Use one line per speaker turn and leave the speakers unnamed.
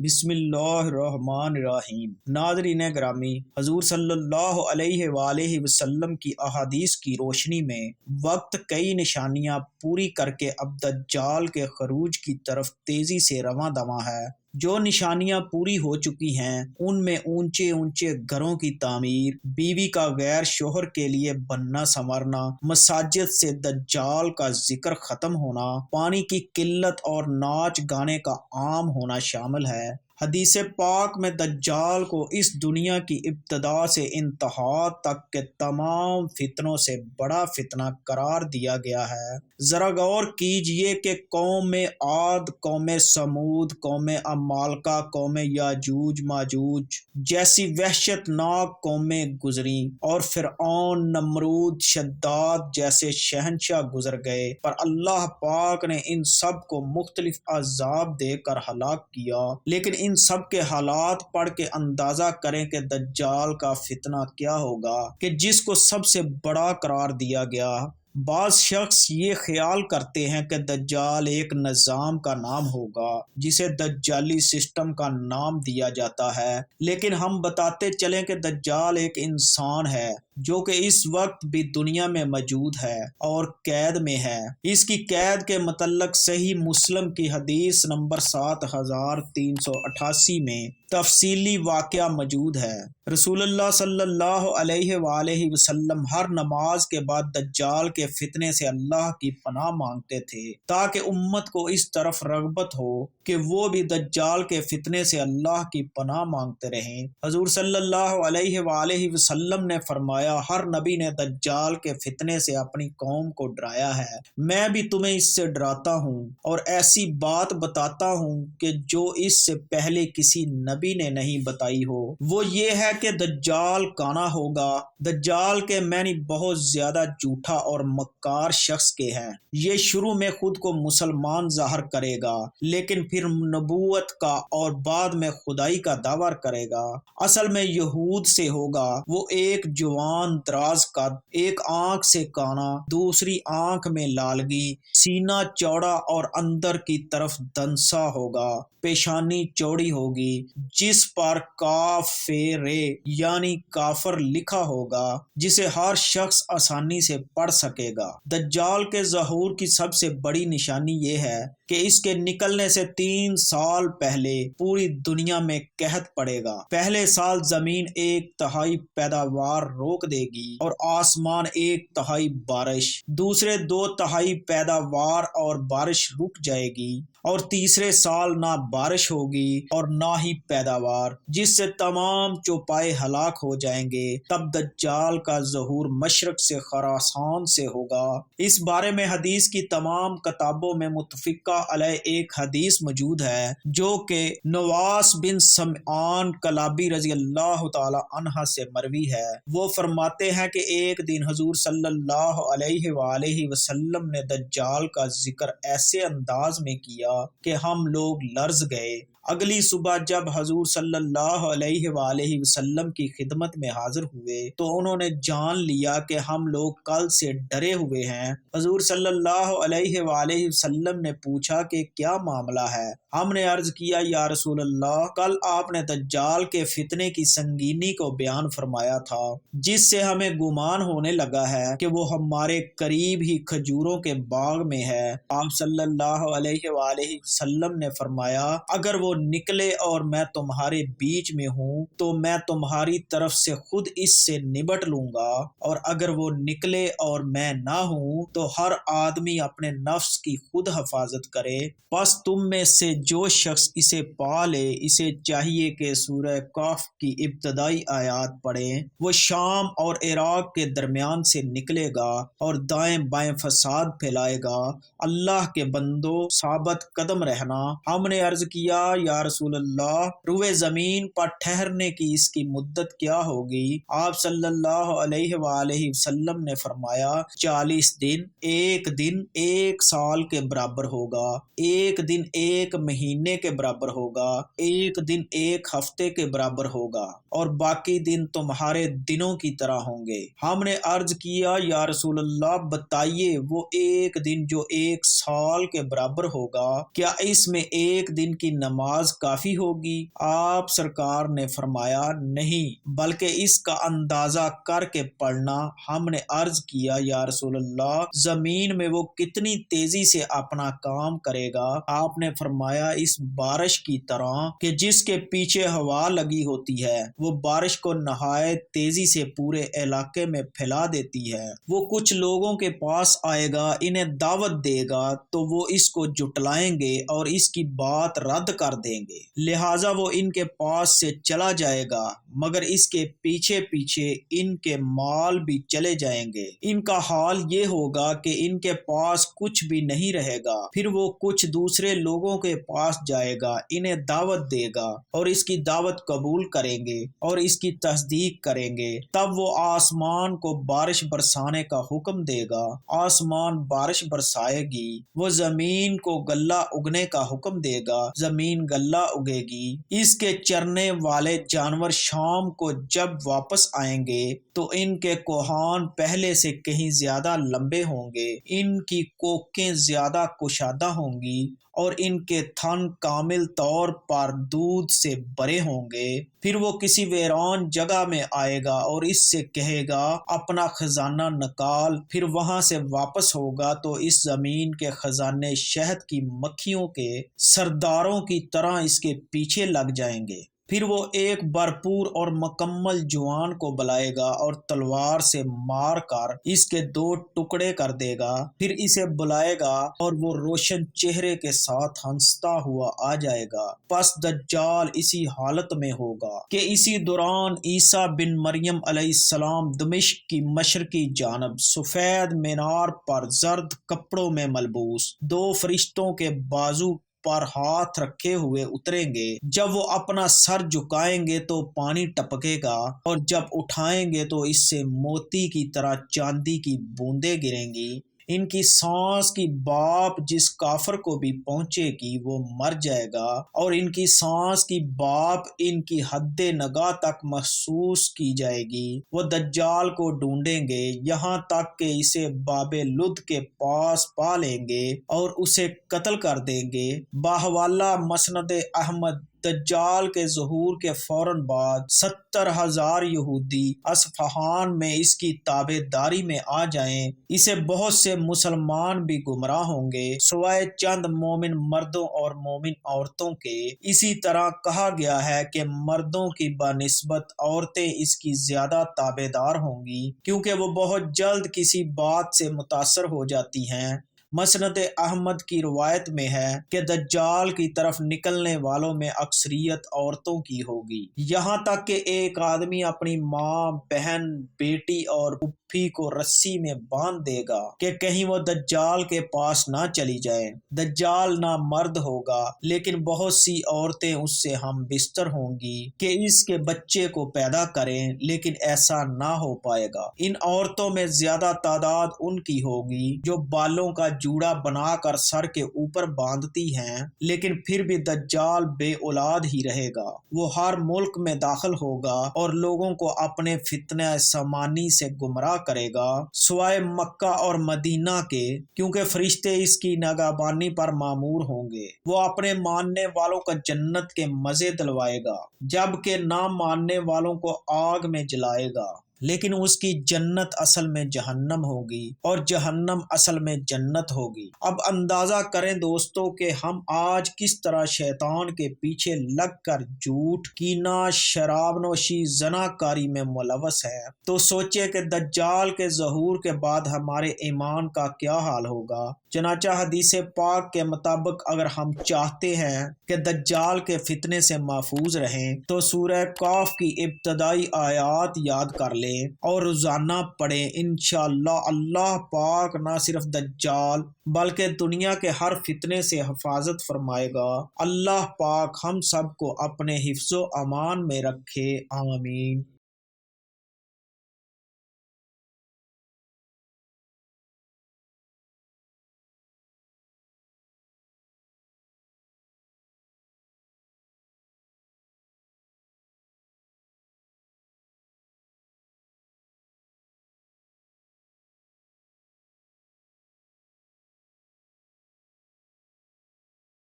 بسم اللہ الرحمن الرحیم۔ ناظرین گرامی، حضور صلی اللہ علیہ وآلہ وسلم کی احادیث کی روشنی میں وقت کئی نشانیاں پوری کر کے اب دجال کے خروج کی طرف تیزی سے رواں دواں ہے۔ جو نشانیاں پوری ہو چکی ہیں ان میں اونچے اونچے گھروں کی تعمیر، بیوی کا غیر شوہر کے لیے بننا سنورنا، مساجد سے دجال کا ذکر ختم ہونا، پانی کی قلت اور ناچ گانے کا عام ہونا شامل ہے۔ حدیث پاک میں دجال کو اس دنیا کی ابتدا سے انتہا تک کے تمام فتنوں سے بڑا فتنہ قرار دیا گیا ہے۔ ذرا غور کیجئے کہ قوم عاد، قوم سمود، قوم عمالقہ، قوم یاجوج ماجوج جیسی وحشت ناک قومیں گزریں اور فرعون، نمرود، شداد جیسے شہنشاہ گزر گئے، پر اللہ پاک نے ان سب کو مختلف عذاب دے کر ہلاک کیا۔ لیکن ان سب کے حالات پڑھ کے اندازہ کریں کہ دجال کا فتنہ کیا ہوگا کہ جس کو سب سے بڑا قرار دیا گیا۔ بعض شخص یہ خیال کرتے ہیں کہ دجال ایک نظام کا نام ہوگا جسے دجالی سسٹم کا نام دیا جاتا ہے، لیکن ہم بتاتے چلیں کہ دجال ایک انسان ہے جو کہ اس وقت بھی دنیا میں موجود ہے اور قید میں ہے۔ اس کی قید کے متعلق صحیح مسلم کی حدیث نمبر 7388 میں تفصیلی واقعہ موجود ہے۔ رسول اللہ صلی اللہ علیہ وآلہ وسلم ہر نماز کے بعد دجال کے فتنے سے اللہ کی پناہ مانگتے تھے تاکہ امت کو اس طرف رغبت ہو کہ وہ بھی دجال کے فتنے سے اللہ کی پناہ مانگتے رہیں۔ حضور صلی اللہ علیہ وآلہ وسلم نے فرمایا، ہر نبی نے دجال کے فتنے سے اپنی قوم کو ڈرایا ہے، میں بھی تمہیں اس سے ڈراتا ہوں اور ایسی بات بتاتا ہوں کہ جو اس سے پہلے کسی نبی نے نہیں بتائی ہو۔ وہ یہ ہے کہ دجال کانا ہوگا۔ دجال کے معنی بہت زیادہ جھوٹا اور مکار شخص کے ہیں۔ یہ شروع میں خود کو مسلمان ظاہر کرے گا لیکن پھر نبوت کا اور بعد میں خدائی کا دعویٰ کرے گا۔ اصل میں یہود سے ہوگا۔ وہ ایک جوان دراز قد، ایک آنکھ سے کانا، دوسری آنکھ میں لالگی، سینہ چوڑا اور اندر کی طرف دنسا ہوگا، پیشانی چوڑی ہوگی جس پر کافر یعنی کافر لکھا ہوگا جسے ہر شخص آسانی سے پڑھ سکے گا۔ دجال کے ظہور کی سب سے بڑی نشانی یہ ہے کہ اس کے نکلنے سے 3 سال پہلے پوری دنیا میں قحط پڑے گا۔ پہلے سال زمین 1/3 پیداوار روک دے گی اور آسمان 1/3 بارش، دوسرے 2/3 پیداوار اور بارش رک جائے گی، اور تیسرے سال نہ بارش ہوگی اور نہ ہی پیداوار، جس سے تمام چوپائے ہلاک ہو جائیں گے۔ تب دجال کا ظہور مشرق سے خراسان سے ہوگا۔ اس بارے میں حدیث کی تمام کتابوں میں متفقہ علیہ ایک حدیث موجود ہے جو کہ نواس بن سمعان کلابی رضی اللہ تعالی عنہ سے مروی ہے۔ وہ فرماتے ہیں کہ ایک دن حضور صلی اللہ علیہ وآلہ وسلم نے دجال کا ذکر ایسے انداز میں کیا کہ ہم لوگ لرز گئے۔ اگلی صبح جب حضور صلی اللہ علیہ وآلہ وسلم کی خدمت میں حاضر ہوئے تو انہوں نے جان لیا کہ ہم لوگ کل سے ڈرے ہوئے ہیں۔ حضور صلی اللہ علیہ وآلہ وسلم نے پوچھا کہ کیا معاملہ ہے؟ ہم نے عرض کیا، یا رسول اللہ، کل آپ نے دجال کے فتنے کی سنگینی کو بیان فرمایا تھا جس سے ہمیں گمان ہونے لگا ہے کہ وہ ہمارے قریب ہی کھجوروں کے باغ میں ہے۔ آپ صلی اللہ علیہ وآلہ وسلم نے فرمایا، اگر وہ نکلے اور میں تمہارے بیچ میں ہوں تو میں تمہاری طرف سے خود اس سے نبٹ لوں گا، اور اگر وہ نکلے اور میں نہ ہوں تو ہر آدمی اپنے نفس کی خود حفاظت کرے۔ پس تم میں سے جو شخص اسے پا لے، اسے چاہیے کہ سورہ کہف کی ابتدائی آیات پڑھے۔ وہ شام اور عراق کے درمیان سے نکلے گا اور دائیں بائیں فساد پھیلائے گا۔ اللہ کے بندو، ثابت قدم رہنا۔ ہم نے عرض کیا، یا رسول اللہ، روئے زمین پر ٹھہرنے کی اس کی مدت کیا ہوگی؟ آپ صلی اللہ علیہ وآلہ وسلم نے فرمایا، 40 دن۔ ایک دن 1 سال کے برابر ہوگا، ایک دن 1 مہینے کے برابر ہوگا، ایک دن 1 ہفتے کے برابر ہوگا، اور باقی دن تمہارے دنوں کی طرح ہوں گے۔ ہم نے عرض کیا، یا رسول اللہ، بتائیے وہ ایک دن جو 1 سال کے برابر ہوگا، کیا اس میں ایک دن کی نماز نماز کافی ہوگی؟ آپ سرکار نے فرمایا نہیں، بلکہ اس کا اندازہ کر کے پڑھنا۔ ہم نے عرض کیا یا رسول اللہ، زمین میں وہ کتنی تیزی سے اپنا کام کرے گا؟ آپ نے فرمایا اس بارش کی طرح کہ جس کے پیچھے ہوا لگی ہوتی ہے، وہ بارش کو نہایت تیزی سے پورے علاقے میں پھیلا دیتی ہے۔ وہ کچھ لوگوں کے پاس آئے گا، انہیں دعوت دے گا تو وہ اس کو جھٹلائیں گے اور اس کی بات رد کر دیں گے، لہٰذا وہ ان کے پاس سے چلا جائے گا، مگر اس کے پیچھے پیچھے ان کے مال بھی چلے جائیں گے۔ ان کا حال یہ ہوگا کہ ان کے پاس کچھ بھی نہیں رہے گا۔ پھر وہ کچھ دوسرے لوگوں کے پاس جائے گا، انہیں دعوت دے گا اور اس کی دعوت قبول کریں گے اور اس کی تصدیق کریں گے۔ تب وہ آسمان کو بارش برسانے کا حکم دے گا، آسمان بارش برسائے گی۔ وہ زمین کو غلہ اگنے کا حکم دے گا، زمین غلہ اگے گی۔ اس کے چرنے والے جانور شام کو جب واپس آئیں گے تو ان کے کوہان پہلے سے کہیں زیادہ لمبے ہوں گے، ان کی کوکیں زیادہ کشادہ ہوں گی اور ان کے تھن کامل طور پر دودھ سے بھرے ہوں گے۔ پھر وہ کسی ویران جگہ میں آئے گا اور اس سے کہے گا اپنا خزانہ نکال، پھر وہاں سے واپس ہوگا تو اس زمین کے خزانے شہد کی مکھیوں کے سرداروں کی طرح اس کے پیچھے لگ جائیں گے۔ پھر وہ ایک بھرپور اور مکمل جوان کو بلائے گا اور تلوار سے مار کر اس کے 2 ٹکڑے کر دے گا، پھر اسے بلائے گا اور وہ روشن چہرے کے ساتھ ہنستا ہوا آ جائے گا۔ پس دجال اسی حالت میں ہوگا کہ اسی دوران عیسیٰ بن مریم علیہ السلام دمشق کی مشرقی جانب سفید مینار پر زرد کپڑوں میں ملبوس 2 فرشتوں کے بازو پر ہاتھ رکھے ہوئے اتریں گے۔ جب وہ اپنا سر جھکائیں گے تو پانی ٹپکے گا اور جب اٹھائیں گے تو اس سے موتی کی طرح چاندی کی بوندیں گریں گی۔ ان کی سانس کی بھاپ جس کافر کو بھی پہنچے گی وہ مر جائے گا، اور ان کی سانس کی بھاپ ان کی حد نگاہ تک محسوس کی جائے گی۔ وہ دجال کو ڈھونڈیں گے یہاں تک کہ اسے باب لد کے پاس پا لیں گے اور اسے قتل کر دیں گے۔ بحوالہ مسند احمد، دجال کے ظہور کے فوراً بعد 70,000 یہودی اصفہان میں اس کی تابع داری میں آ جائیں۔ اسے بہت سے مسلمان بھی گمراہ ہوں گے سوائے چند مومن مردوں اور مومن عورتوں کے۔ اسی طرح کہا گیا ہے کہ مردوں کی بنسبت عورتیں اس کی زیادہ تابع دار ہوں گی، کیونکہ وہ بہت جلد کسی بات سے متاثر ہو جاتی ہیں۔ مسند احمد کی روایت میں ہے کہ دجال کی طرف نکلنے والوں میں اکثریت عورتوں کی ہوگی، یہاں تک کہ ایک آدمی اپنی ماں، بہن، بیٹی اور پھوپھی کو رسی میں باندھ دے گا کہ کہیں وہ دجال کے پاس نہ چلی جائے۔ دجال نہ مرد ہوگا، لیکن بہت سی عورتیں اس سے ہم بستر ہوں گی کہ اس کے بچے کو پیدا کریں، لیکن ایسا نہ ہو پائے گا۔ ان عورتوں میں زیادہ تعداد ان کی ہوگی جو بالوں کا جوڑا بنا کر سر کے اوپر باندھتی ہیں، لیکن پھر بھی دجال بے اولاد ہی رہے گا۔ وہ ہر ملک میں داخل ہوگا اور لوگوں کو اپنے فتنہ سامانی سے گمراہ کرے گا سوائے مکہ اور مدینہ کے، کیونکہ فرشتے اس کی نگہبانی پر مامور ہوں گے۔ وہ اپنے ماننے والوں کو جنت کے مزے دلوائے گا، جبکہ نہ ماننے والوں کو آگ میں جلائے گا، لیکن اس کی جنت اصل میں جہنم ہوگی اور جہنم اصل میں جنت ہوگی۔ اب اندازہ کریں دوستو کہ ہم آج کس طرح شیطان کے پیچھے لگ کر جھوٹ، کینہ، شراب نوشی، زناکاری میں ملوث ہیں، تو سوچیں کہ دجال کے ظہور کے بعد ہمارے ایمان کا کیا حال ہوگا۔ چنانچہ حدیث پاک کے مطابق اگر ہم چاہتے ہیں کہ دجال کے فتنے سے محفوظ رہیں تو سورہ کہف کی ابتدائی آیات یاد کر لیں اور روزانہ پڑھیں۔ انشاءاللہ اللہ پاک نہ صرف دجال بلکہ دنیا کے ہر فتنے سے حفاظت فرمائے گا۔ اللہ پاک ہم سب کو اپنے حفظ و امان میں رکھے، آمین۔